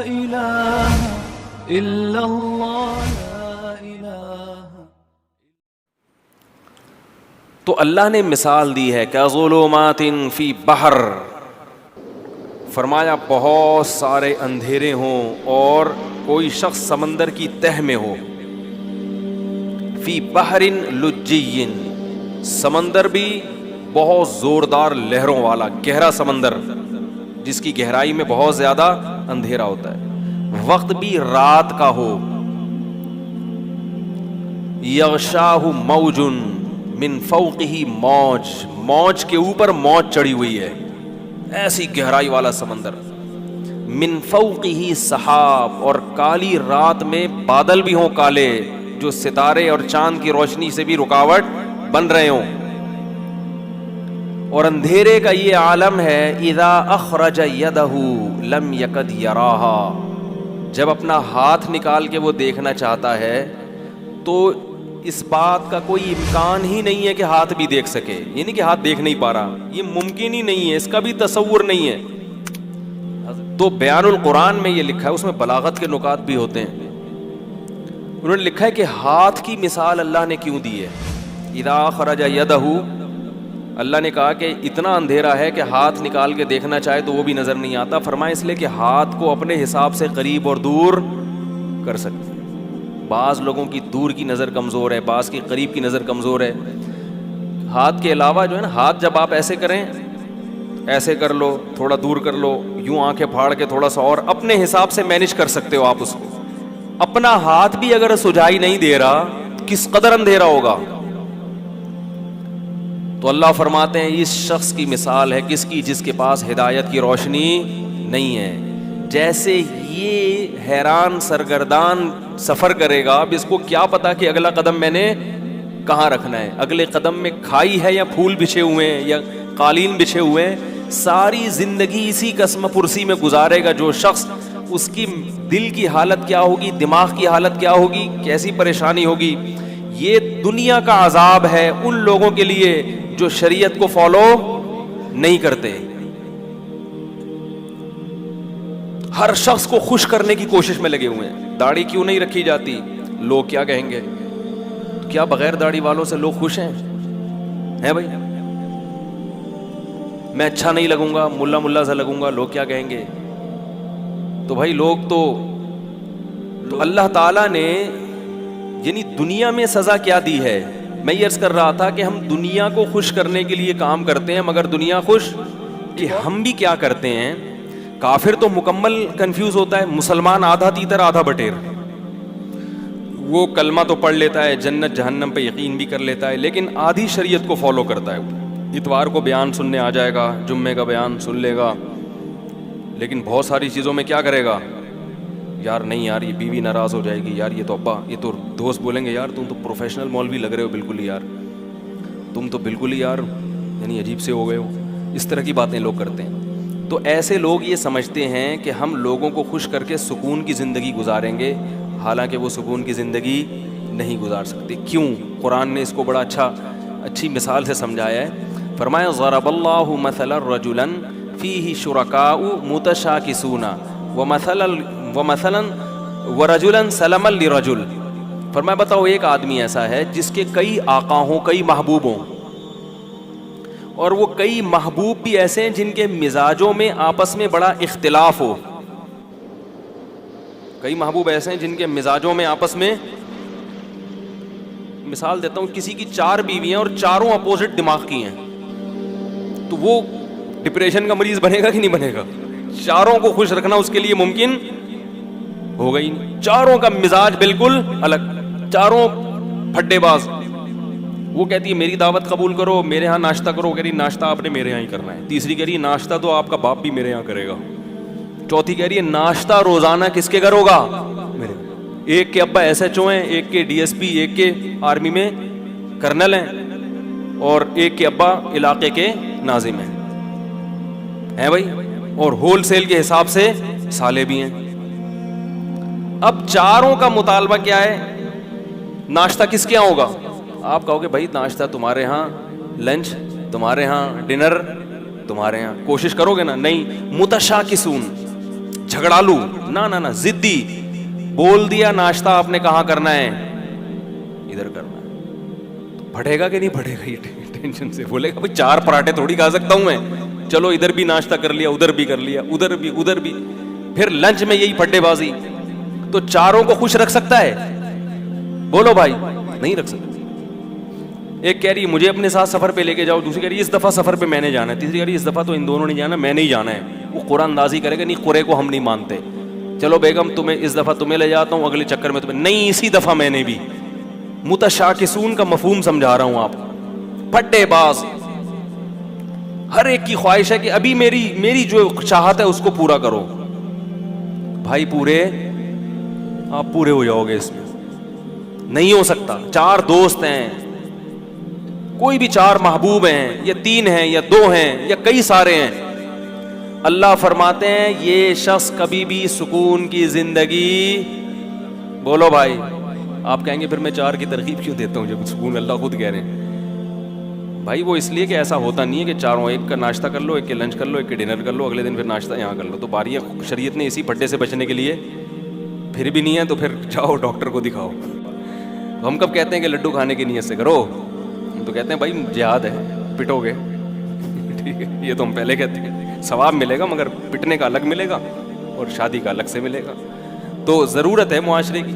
إله إلا الله لا إله. تو اللہ نے مثال دی ہے کہ ظلمات فی بحر، فرمایا بہت سارے اندھیرے ہوں اور کوئی شخص سمندر کی تہ میں ہو، فی بحر لجی، سمندر بھی بہت زوردار لہروں والا گہرا سمندر جس کی گہرائی میں بہت زیادہ اندھیرا ہوتا ہے، وقت بھی رات کا ہو، یغشاہ موج من فوقہ موج، موج کے اوپر موج چڑھی ہوئی ہے، ایسی گہرائی والا سمندر، من فوقہ سحاب، اور کالی رات میں بادل بھی ہوں کالے جو ستارے اور چاند کی روشنی سے بھی رکاوٹ بن رہے ہوں، اور اندھیرے کا یہ عالم ہے، اذا اخرج یدہ لم یکد یراہا، جب اپنا ہاتھ نکال کے وہ دیکھنا چاہتا ہے تو اس بات کا کوئی امکان ہی نہیں ہے کہ ہاتھ بھی دیکھ سکے، یعنی کہ ہاتھ دیکھ نہیں پا رہا، یہ ممکن ہی نہیں ہے، اس کا بھی تصور نہیں ہے۔ تو بیان القرآن میں یہ لکھا ہے، اس میں بلاغت کے نکات بھی ہوتے ہیں، انہوں نے لکھا ہے کہ ہاتھ کی مثال اللہ نے کیوں دی ہے، اذا اخرج یدہ، اللہ نے کہا کہ اتنا اندھیرا ہے کہ ہاتھ نکال کے دیکھنا چاہے تو وہ بھی نظر نہیں آتا، فرمایا اس لیے کہ ہاتھ کو اپنے حساب سے قریب اور دور کر سکتے، بعض لوگوں کی دور کی نظر کمزور ہے، بعض کی قریب کی نظر کمزور ہے۔ ہاتھ کے علاوہ جو ہے نا، ہاتھ جب آپ ایسے کریں، ایسے کر لو، تھوڑا دور کر لو، یوں آنکھیں پھاڑ کے تھوڑا سا، اور اپنے حساب سے مینج کر سکتے ہو آپ اس کو۔ اپنا ہاتھ بھی اگر سجائی نہیں دے رہا، کس قدر اندھیرا ہوگا۔ تو اللہ فرماتے ہیں اس شخص کی مثال ہے کس کی، جس کے پاس ہدایت کی روشنی نہیں ہے، جیسے یہ حیران سرگردان سفر کرے گا، اب اس کو کیا پتا کہ اگلا قدم میں نے کہاں رکھنا ہے، اگلے قدم میں کھائی ہے یا پھول بچھے ہوئے ہیں یا قالین بچھے ہوئے ہیں، ساری زندگی اسی قسم پرسی میں گزارے گا جو شخص، اس کی دل کی حالت کیا ہوگی، دماغ کی حالت کیا ہوگی، کیسی پریشانی ہوگی۔ یہ دنیا کا عذاب ہے ان لوگوں کے لیے جو شریعت کو فالو نہیں کرتے، ہر شخص کو خوش کرنے کی کوشش میں لگے ہوئے ہیں۔ داڑھی کیوں نہیں رکھی جاتی، لوگ کیا کہیں گے، کیا بغیر داڑھی والوں سے لوگ خوش ہیں بھائی، میں اچھا نہیں لگوں گا، ملا ملا سا لگوں گا، لوگ کیا کہیں گے۔ تو بھائی لوگ تو اللہ تعالیٰ نے یعنی دنیا میں سزا کیا دی ہے، میں یہ عرض کر رہا تھا کہ ہم دنیا کو خوش کرنے کے لیے کام کرتے ہیں، مگر دنیا خوش کہ ہم بھی کیا کرتے ہیں۔ کافر تو مکمل کنفیوز ہوتا ہے، مسلمان آدھا تیتر آدھا بٹیر، وہ کلمہ تو پڑھ لیتا ہے، جنت جہنم پہ یقین بھی کر لیتا ہے، لیکن آدھی شریعت کو فالو کرتا ہے، اتوار کو بیان سننے آ جائے گا، جمعے کا بیان سن لے گا، لیکن بہت ساری چیزوں میں کیا کرے گا، یار نہیں یار یہ بیوی ناراض ہو جائے گی، یار یہ تو ابا، یہ تو دوست بولیں گے یار تم تو پروفیشنل مولوی لگ رہے ہو بالکل ہی، یار تم تو بالکل ہی یار یعنی عجیب سے ہو گئے ہو، اس طرح کی باتیں لوگ کرتے ہیں۔ تو ایسے لوگ یہ سمجھتے ہیں کہ ہم لوگوں کو خوش کر کے سکون کی زندگی گزاریں گے، حالانکہ وہ سکون کی زندگی نہیں گزار سکتے۔ کیوں؟ قرآن نے اس کو بڑا اچھی مثال سے سمجھایا ہے، فرمایا ضرب اللہ مثلا رجلا فیہ شرکاء متشاکسون ومثلا ورجلا سلما لرجل، فرمایا بتاؤ ایک آدمی ایسا ہے جس کے کئی آقا ہوں، کئی محبوب ہوں، اور وہ کئی محبوب بھی ایسے ہیں جن کے مزاجوں میں آپس میں بڑا اختلاف ہو، کئی محبوب ایسے ہیں جن کے مزاجوں میں آپس میں، مثال دیتا ہوں، کسی کی 4 بیویاں اور چاروں اپوزٹ دماغ کی ہیں، تو وہ ڈپریشن کا مریض بنے گا کہ نہیں بنے گا؟ چاروں کو خوش رکھنا اس کے لیے ممکن ہوگا ہی نہیں، چاروں کا مزاج بالکل الگ، چاروں پھڈے باز، وہ کہتی ہے میری دعوت قبول کرو، میرے ہاں ناشتہ کرو، کہہ رہی ناشتہ آپ نے میرے ہاں ہی کرنا ہے، تیسری کہہ رہی ہے ناشتہ تو آپ کا باپ بھی میرے ہاں کرے گا، چوتھی کہہ رہی ہے ناشتہ روزانہ کس کے گھر ہوگا، میرے۔ ایک کے ابا ایس ایچ او ہیں، ایک کے ڈی ایس پی، ایک کے آرمی میں کرنل ہیں، اور ایک کے ابا علاقے کے ناظم ہیں بھائی، اور ہول سیل کے حساب سے سالے بھی ہیں۔ اب چاروں کا مطالبہ کیا ہے، ناشتہ کس کے یہاں ہوگا؟ آپ کہو گے بھائی ناشتہ تمہارے ہاں، لنچ تمہارے ہاں، ڈنر تمہارے ہاں، کوشش کرو گے نا؟ نہیں، متشاکسون، جھگڑالو نہ ضدی. بول دیا ناشتہ آپ نے کہاں کرنا ہے, ادھر کرنا ہے, تو پڑھے گا کہ نہیں پڑھے گا, یہ ٹینشن سے بولے گا بھائی 4 پراٹھے تھوڑی کھا سکتا ہوں میں, چلو ادھر بھی ناشتہ کر لیا, ادھر بھی کر لیا, ادھر بھی. پھر لنچ میں یہی پھڈے بازی. تو چاروں کو خوش رکھ سکتا ہے؟ بولو بھائی, نہیں رکھ سکتا. ایک کہہ رہی مجھے اپنے ساتھ سفر پہ لے کے جاؤ, دوسری کہہ رہی اس دفعہ سفر پہ میں نے جانا ہے, تیسری کہہ رہی اس دفعہ تو ان دونوں نہیں جانا, میں نہیں جانا ہے. وہ قرآن اندازی کرے گا نہیں قرے کو ہم نہیں مانتے, چلو بیگم تمہیں اس دفعہ تمہیں لے جاتا ہوں, اگلے چکر میں تمہیں نہیں, اسی دفعہ میں نے بھی. متشاکسون کا مفہوم سمجھا رہا ہوں آپ کو. پھڈے باز, ہر ایک کی خواہش ہے کہ ابھی میری جو چاہت ہے اس کو پورا کرو. بھائی آپ پورے ہو جاؤ گے اس میں, نہیں ہو سکتا. 4 دوست ہیں, کوئی بھی 4 محبوب ہیں, یا 3 ہیں یا 2 ہیں یا کئی سارے ہیں, اللہ فرماتے ہیں یہ شخص کبھی بھی سکون کی زندگی, بولو بھائی. آپ کہیں گے پھر میں 4 کی ترغیب کیوں دیتا ہوں جب سکون اللہ خود کہہ رہے ہیں. بھائی وہ اس لیے کہ ایسا ہوتا نہیں ہے کہ چاروں, ایک کا ناشتہ کر لو, ایک کے لنچ کر لو, ایک کے ڈنر کر لو, اگلے دن پھر ناشتہ یہاں کر لو. تو باریاں شریعت نے اسی پھڈے سے بچنے کے لیے, پھر بھی نہیں ہے تو پھر جاؤ ڈاکٹر کو دکھاؤ. ہم کب کہتے ہیں کہ لڈو کھانے کی نیت سے کرو, تو کہتے ہیں بھائی جہاد ہے, پٹو گے, ٹھیک ہے, یہ تو ہم پہلے کہتے ہیں. ثواب ملے گا مگر پٹنے کا الگ ملے گا اور شادی کا الگ سے ملے گا. تو ضرورت ہے معاشرے کی.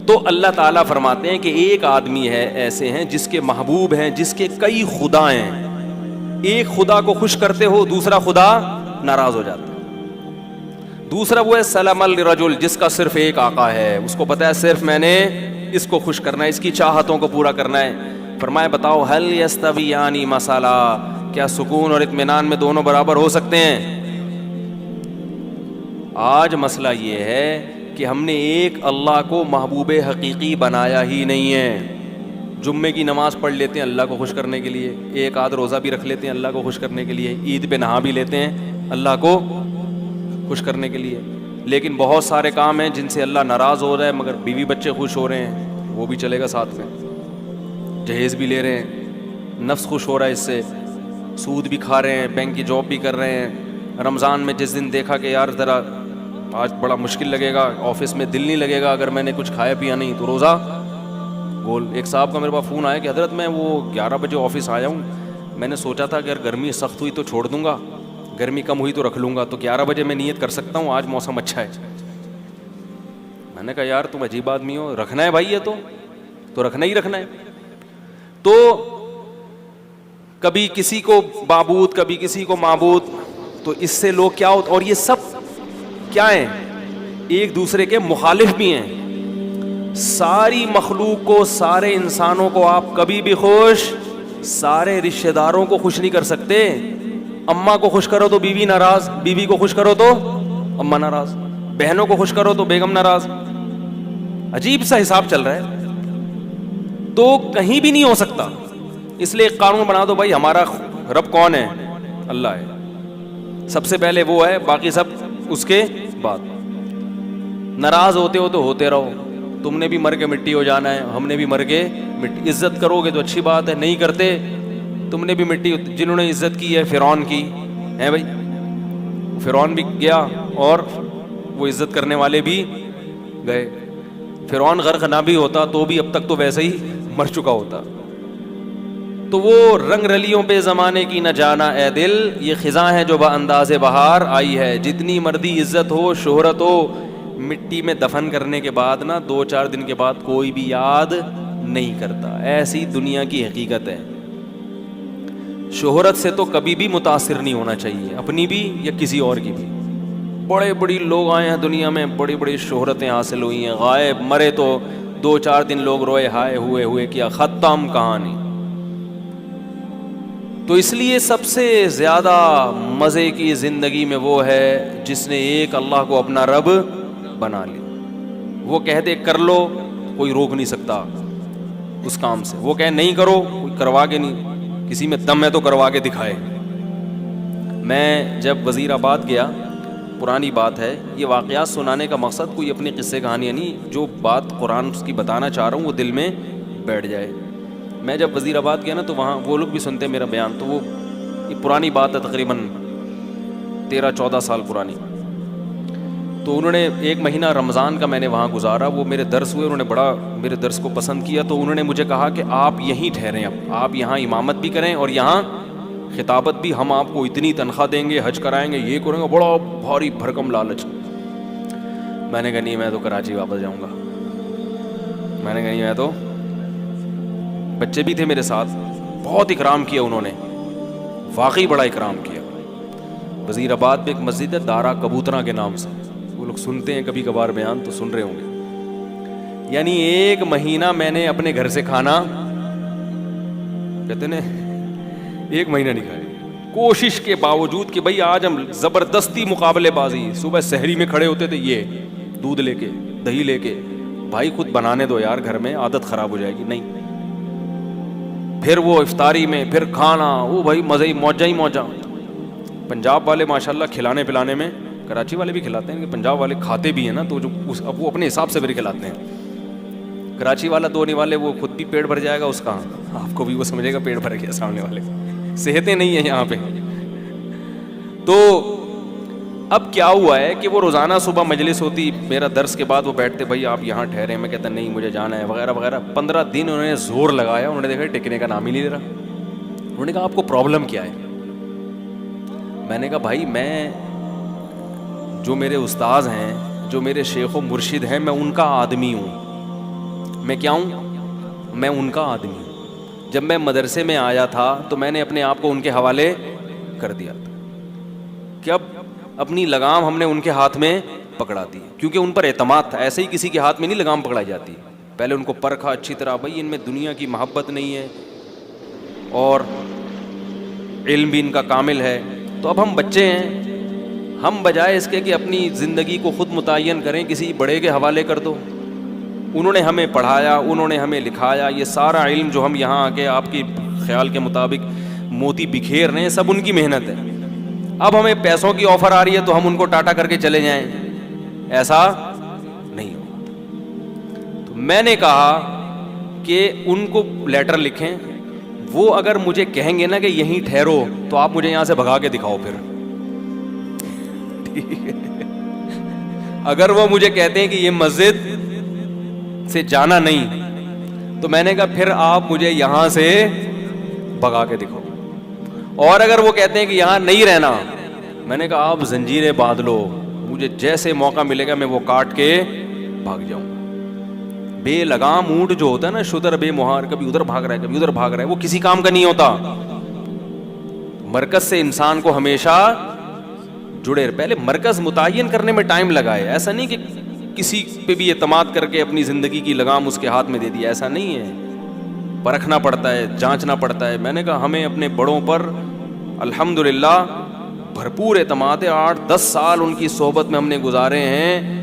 تو اللہ تعالیٰ فرماتے ہیں کہ ایک آدمی ہے ایسے ہیں جس کے محبوب ہیں, جس کے کئی خدا ہیں. ایک خدا کو خوش کرتے ہو, دوسرا خدا ناراض ہو جاتا ہے. دوسرا وہ ہے سلام الرجل, جس کا صرف ایک آقا ہے, اس کو پتا ہے صرف میں نے اس کو خوش کرنا ہے, اس کی چاہتوں کو پورا کرنا ہے. فرمایا بتاؤ هل یستویان مثلا, کیا سکون اور اطمینان میں دونوں برابر ہو سکتے ہیں؟ آج مسئلہ یہ ہے کہ ہم نے ایک اللہ کو محبوب حقیقی بنایا ہی نہیں ہے. جمعے کی نماز پڑھ لیتے ہیں اللہ کو خوش کرنے کے لیے, ایک آدھ روزہ بھی رکھ لیتے ہیں اللہ کو خوش کرنے کے لیے, عید پہ نہا بھی لیتے ہیں اللہ کو خوش کرنے کے لیے. لیکن بہت سارے کام ہیں جن سے اللہ ناراض ہو رہا ہے, مگر بیوی بچے خوش ہو رہے ہیں, وہ بھی چلے گا ساتھ میں. جہیز بھی لے رہے ہیں, نفس خوش ہو رہا ہے اس سے, سود بھی کھا رہے ہیں, بینک کی جاب بھی کر رہے ہیں. رمضان میں جس دن دیکھا کہ یار ذرا آج بڑا مشکل لگے گا, آفس میں دل نہیں لگے گا اگر میں نے کچھ کھایا پیا نہیں, تو روزہ گول. ایک صاحب کا میرے پاس فون آیا کہ حضرت میں وہ 11 بجے آفس آیا ہوں, میں نے سوچا تھا کہ اگر گرمی سخت ہوئی تو چھوڑ دوں گا, گرمی کم ہوئی تو رکھ لوں گا, تو 11 بجے میں نیت کر سکتا ہوں, آج موسم اچھا ہے. میں نے کہا یار تم عجیب آدمی ہو, رکھنا ہے بھائی, یہ تو رکھنا ہی رکھنا ہے. تو کبھی کسی کو معبود کبھی کسی کو معبود, تو اس سے لوگ کیا ہوتا, اور یہ سب کیا ہیں, ایک دوسرے کے مخالف بھی ہیں. ساری مخلوق کو, سارے انسانوں کو آپ کبھی بھی خوش, سارے رشتہ داروں کو خوش نہیں کر سکتے. اماں کو خوش کرو تو بیوی ناراض, بیوی کو خوش کرو تو اماں ناراض, بہنوں کو خوش کرو تو بیگم ناراض. عجیب سا حساب چل رہا ہے. تو کہیں بھی نہیں ہو سکتا. اس لیے ایک قانون بنا دو بھائی, ہمارا رب کون ہے؟ اللہ ہے, سب سے پہلے وہ ہے, باقی سب اس کے بعد. ناراض ہوتے ہو تو ہوتے رہو, تم نے بھی مر کے مٹی ہو جانا ہے, ہم نے بھی مر کے مٹی. عزت کرو گے تو اچھی بات ہے, نہیں کرتے تم نے بھی مٹی. جنہوں نے عزت کی ہے فرعون کی ہے بھائی, فرعون بھی گیا اور وہ عزت کرنے والے بھی گئے. فرعون غرق نہ بھی ہوتا تو بھی اب تک تو ویسے ہی مر چکا ہوتا. تو وہ رنگ رلیوں پہ زمانے کی نہ جانا اے دل, یہ خزاں ہے جو بانداز بہار آئی ہے. جتنی مردی عزت ہو شہرت ہو, مٹی میں دفن کرنے کے بعد نا 2-4 دن کے بعد کوئی بھی یاد نہیں کرتا. ایسی دنیا کی حقیقت ہے. شہرت سے تو کبھی بھی متاثر نہیں ہونا چاہیے, اپنی بھی یا کسی اور کی بھی. بڑے بڑی لوگ آئے ہیں دنیا میں, بڑی بڑی شہرتیں حاصل ہوئی ہیں, غائب مرے تو 2-4 دن لوگ روئے, ہائے ہوئے کیا, ختم کہانی. تو اس لیے سب سے زیادہ مزے کی زندگی میں وہ ہے جس نے ایک اللہ کو اپنا رب بنا لیا. وہ کہہ دے کر لو, کوئی روک نہیں سکتا اس کام سے. وہ کہے نہیں کرو, کوئی کروا کے نہیں, کسی میں دم ہے تو کروا کے دکھائے. میں جب وزیر آباد گیا, پرانی بات ہے, یہ واقعات سنانے کا مقصد کوئی اپنی قصے کہانیاں نہیں, جو بات قرآن کی بتانا چاہ رہا ہوں وہ دل میں بیٹھ جائے. میں جب وزیر آباد گیا نا تو وہاں وہ لوگ بھی سنتے میرا بیان, تو وہ یہ پرانی بات ہے, تقریباً 13-14 سال پرانی. تو انہوں نے 1 مہینہ رمضان کا میں نے وہاں گزارا, وہ میرے درس ہوئے, انہوں نے بڑا میرے درس کو پسند کیا, تو انہوں نے مجھے کہا کہ آپ یہیں ٹھہریں, اب آپ یہاں امامت بھی کریں اور یہاں خطابت بھی, ہم آپ کو اتنی تنخواہ دیں گے, حج کرائیں گے, یہ کریں گے, بڑا بھاری بھرکم لالچ. میں نے کہا نہیں, میں تو کراچی واپس جاؤں گا. میں نے کہا نہیں, میں تو, بچے بھی تھے میرے ساتھ, بہت اکرام کیا انہوں نے, واقعی بڑا اکرام کیا. وزیر آباد میں ایک مسجد ہے دارا کبوترا کے نام سے, وہ لوگ سنتے ہیں کبھی کبھار بیان تو سن رہے ہوں گے. یعنی 1 مہینہ میں نے اپنے گھر سے کھانا, کہتے ہیں 1 مہینہ نہیں کھایا, کوشش کے باوجود کہ بھائی آج ہم زبردستی مقابلے بازی, صبح سحری میں کھڑے ہوتے تھے, یہ دودھ لے کے, دہی لے کے, بھائی خود بنانے دو یار گھر میں, عادت خراب ہو جائے گی. نہیں, پھر وہ افطاری میں پھر کھانا, وہ بھائی مزے ہی موجہ ہی موجہ. پنجاب والے ماشاءاللہ کھلانے پلانے میں, کراچی والے بھی کھلاتے ہیں, کہ پنجاب والے کھاتے بھی ہیں نا, تو جو اب وہ اپنے حساب سے پھر کھلاتے ہیں. کراچی والا 2 نہیں والے, وہ خود بھی پیٹ بھر جائے گا اس کا, آپ کو بھی وہ سمجھے گا پیٹ بھر گیا, سامنے والے صحتیں نہیں ہیں یہاں پہ. تو اب کیا ہوا ہے کہ وہ روزانہ صبح مجلس ہوتی, میرا درس کے بعد وہ بیٹھتے, بھائی آپ یہاں ٹھہرے, میں کہتا نہیں مجھے جانا ہے وغیرہ وغیرہ. 15 دن انہوں نے زور لگایا, انہوں نے دیکھا ٹکنے کا نام ہی نہیں لے رہا. انہوں نے کہا آپ کو پرابلم کیا ہے؟ میں نے کہا بھائی میں, جو میرے استاذ ہیں, جو میرے شیخ و مرشد ہیں, میں ان کا آدمی ہوں. میں کیا ہوں؟ میں ان کا آدمی ہوں. جب میں مدرسے میں آیا تھا تو میں نے اپنے آپ کو ان کے حوالے کر دیا تھا, کہ اب اپنی لگام ہم نے ان کے ہاتھ میں پکڑا دی, کیونکہ ان پر اعتماد تھا. ایسے ہی کسی کے ہاتھ میں نہیں لگام پکڑائی جاتی, پہلے ان کو پرکھا اچھی طرح, بھائی ان میں دنیا کی محبت نہیں ہے اور علم بھی ان کا کامل ہے. تو اب ہم بچے ہیں, ہم بجائے اس کے کہ اپنی زندگی کو خود متعین کریں, کسی بڑے کے حوالے کر دو. انہوں نے ہمیں پڑھایا, انہوں نے ہمیں لکھایا, یہ سارا علم جو ہم یہاں آ کے آپ کی خیال کے مطابق موتی بکھیر رہے ہیں, سب ان کی محنت ہے. اب ہمیں پیسوں کی آفر آ رہی ہے تو ہم ان کو ٹاٹا کر کے چلے جائیں, ایسا نہیں ہو. تو میں نے کہا کہ ان کو لیٹر لکھیں, وہ اگر مجھے کہیں گے نا کہ یہیں ٹھہرو, تو آپ مجھے یہاں سے بھگا کے دکھاؤ پھر. اگر وہ مجھے کہتے ہیں کہ یہ مسجد سے جانا نہیں, تو میں نے کہا پھر آپ مجھے یہاں سے بھگا کے دکھاؤ. اور اگر وہ کہتے ہیں کہ یہاں نہیں رہنا, میں نے کہا آپ زنجیریں باندھ لو, مجھے جیسے موقع ملے گا میں وہ کاٹ کے بھاگ جاؤں. بے لگام اونٹ جو ہوتا ہے نا, شدر بے مہار, کبھی ادھر بھاگ رہا ہے کبھی ادھر بھاگ رہا ہے, وہ کسی کام کا نہیں ہوتا. مرکز سے انسان کو ہمیشہ جڑے, پہلے مرکز متعین کرنے میں ٹائم لگائے, ایسا نہیں کہ کسی پہ بھی اعتماد کر کے اپنی زندگی کی لگام اس کے ہاتھ میں دے دی, ایسا نہیں ہے. پرکھنا پڑتا ہے, جانچنا پڑتا ہے. میں نے کہا ہمیں اپنے بڑوں پر الحمدللہ بھرپور اعتماد ہے, 8-10 سال ان کی صحبت میں ہم نے گزارے ہیں.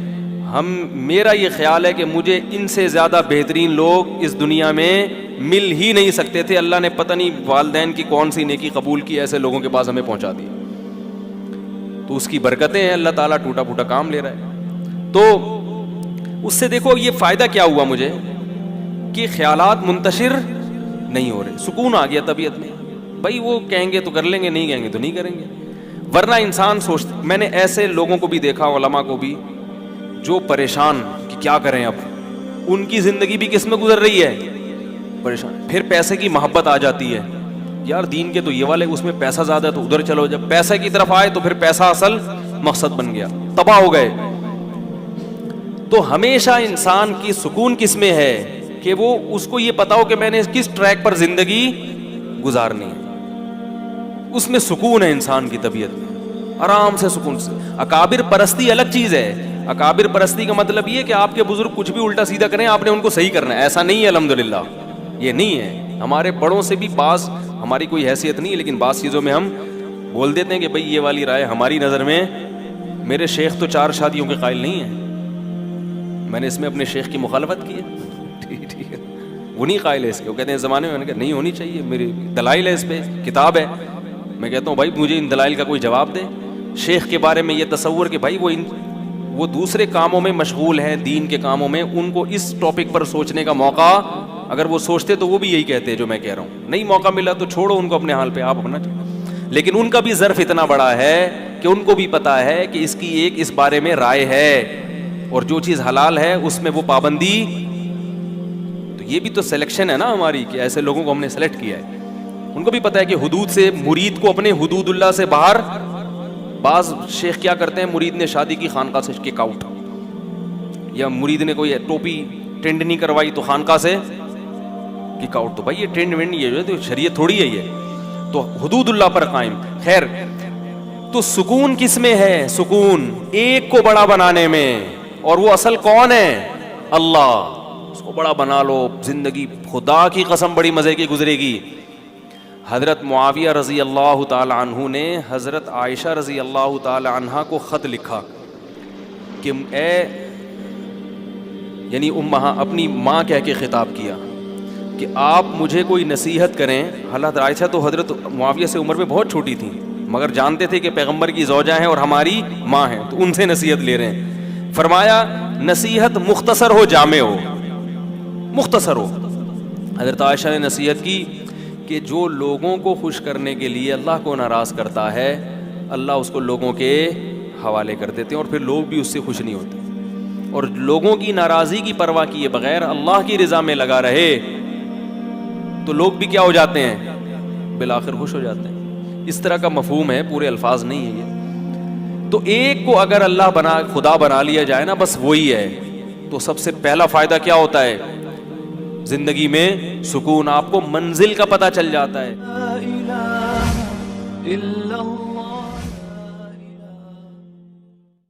میرا یہ خیال ہے کہ مجھے ان سے زیادہ بہترین لوگ اس دنیا میں مل ہی نہیں سکتے تھے. اللہ نے پتہ نہیں والدین کی کون سی نیکی قبول کی, ایسے لوگوں کے پاس ہمیں پہنچا دی. تو اس کی برکتیں ہیں, اللہ تعالیٰ ٹوٹا پھوٹا کام لے رہا ہے. تو اس سے دیکھو یہ فائدہ کیا ہوا مجھے, کہ خیالات منتشر نہیں ہو رہے, سکون آ گیا طبیعت میں. بھائی وہ کہیں گے تو کر لیں گے, نہیں کہیں گے تو نہیں کریں گے. ورنہ انسان سوچتا, میں نے ایسے لوگوں کو بھی دیکھا, علماء کو بھی, جو پریشان کہ کیا کریں, اب ان کی زندگی بھی کس میں گزر رہی ہے, پریشان. پھر پیسے کی محبت آ جاتی ہے, یار دین کے تو یہ والے, اس میں پیسہ زیادہ ہے تو ادھر چلو. جب پیسے کی طرف آئے تو پھر پیسہ اصل مقصد بن گیا, تباہ ہو گئے. تو ہمیشہ انسان کی سکون کس میں ہے, کہ وہ اس کو یہ پتا ہو کہ میں نے کس ٹریک پر زندگی گزارنی ہے. اس میں سکون ہے انسان کی طبیعت میں, آرام سے سکون سے. اکابر پرستی الگ چیز ہے. اکابر پرستی کا مطلب یہ کہ آپ کے بزرگ کچھ بھی الٹا سیدھا کریں, آپ نے ان کو صحیح کرنا ہے, ایسا نہیں ہے. الحمدللہ یہ نہیں ہے. ہمارے بڑوں سے بھی بعض, ہماری کوئی حیثیت نہیں, لیکن بعض چیزوں میں ہم بول دیتے ہیں کہ بھئی یہ والی رائے ہماری نظر میں, میرے شیخ تو 4 شادیوں کے قائل نہیں ہیں, میں نے اس میں اپنے شیخ کی مخالفت کی ہے. ٹھیک ہے, وہ نہیں قائل ہے اس کے. وہ کہتے ہیں زمانے میں, میں نے کہا نہیں ہونی چاہیے, میری دلائل ہے, اس پہ کتاب ہے. میں کہتا ہوں بھائی مجھے ان دلائل کا کوئی جواب دے. شیخ کے بارے میں یہ تصور کہ بھائی وہ دوسرے کاموں میں مشغول ہیں, دین کے کاموں میں, ان کو اس ٹاپک پر سوچنے کا موقع, اگر وہ سوچتے تو وہ بھی یہی کہتے جو میں کہہ رہا ہوں. نہیں موقع ملا تو چھوڑو ان کو اپنے حال پہ, آپ اپنا. لیکن ان کا بھی ظرف اتنا بڑا ہے کہ ان کو بھی پتا ہے کہ اس کی ایک اس بارے میں رائے ہے، اور جو چیز حلال ہے اس میں وہ پابندی. تو یہ بھی تو سلیکشن ہے نا ہماری، کہ ایسے لوگوں کو ہم نے سلیکٹ کیا ہے. ان کو بھی پتا ہے کہ حدود سے مرید کو اپنے حدود اللہ سے باہر. بعض شیخ کیا کرتے ہیں، مرید نے شادی کی خانقاہ سے کک آؤٹ، یا مرید نے کوئی ٹوپی ٹرینڈ نہیں کروائی تو خانقاہ سے کک آؤٹ. تو بھائی یہ ٹرینڈ وینڈ یہ جو ہے تو شریعت تھوڑی ہے، یہ تو حدود اللہ پر قائم. خیر، تو سکون کس میں ہے؟ سکون ایک کو بڑا بنانے میں. اور وہ اصل کون ہے؟ اللہ. اس کو بڑا بنا لو، زندگی خدا کی قسم بڑی مزے کی گزرے گی. حضرت معاویہ رضی اللہ تعالی عنہ نے حضرت عائشہ رضی اللہ تعالی عنہ کو خط لکھا کہ اے، یعنی اپنی ماں کہہ کے خطاب کیا کہ آپ مجھے کوئی نصیحت کریں. حضرت عائشہ تو حضرت معاویہ سے عمر میں بہت چھوٹی تھیں، مگر جانتے تھے کہ پیغمبر کی زوجہ ہیں اور ہماری ماں ہیں، تو ان سے نصیحت لے رہے ہیں. فرمایا نصیحت مختصر ہو، جامع ہو، مختصر ہو. حضرت عائشہ نے نصیحت کی کہ جو لوگوں کو خوش کرنے کے لیے اللہ کو ناراض کرتا ہے، اللہ اس کو لوگوں کے حوالے کر دیتے ہیں، اور پھر لوگ بھی اس سے خوش نہیں ہوتے. اور لوگوں کی ناراضی کی پرواہ کیے بغیر اللہ کی رضا میں لگا رہے تو لوگ بھی کیا ہو جاتے ہیں؟ بالآخر خوش ہو جاتے ہیں. اس طرح کا مفہوم ہے، پورے الفاظ نہیں ہے یہ. تو ایک کو اگر اللہ خدا بنا لیا جائے نا، بس وہی ہے، تو سب سے پہلا فائدہ کیا ہوتا ہے؟ زندگی میں سکون. آپ کو منزل کا پتہ چل جاتا ہے. لا إله إلا الله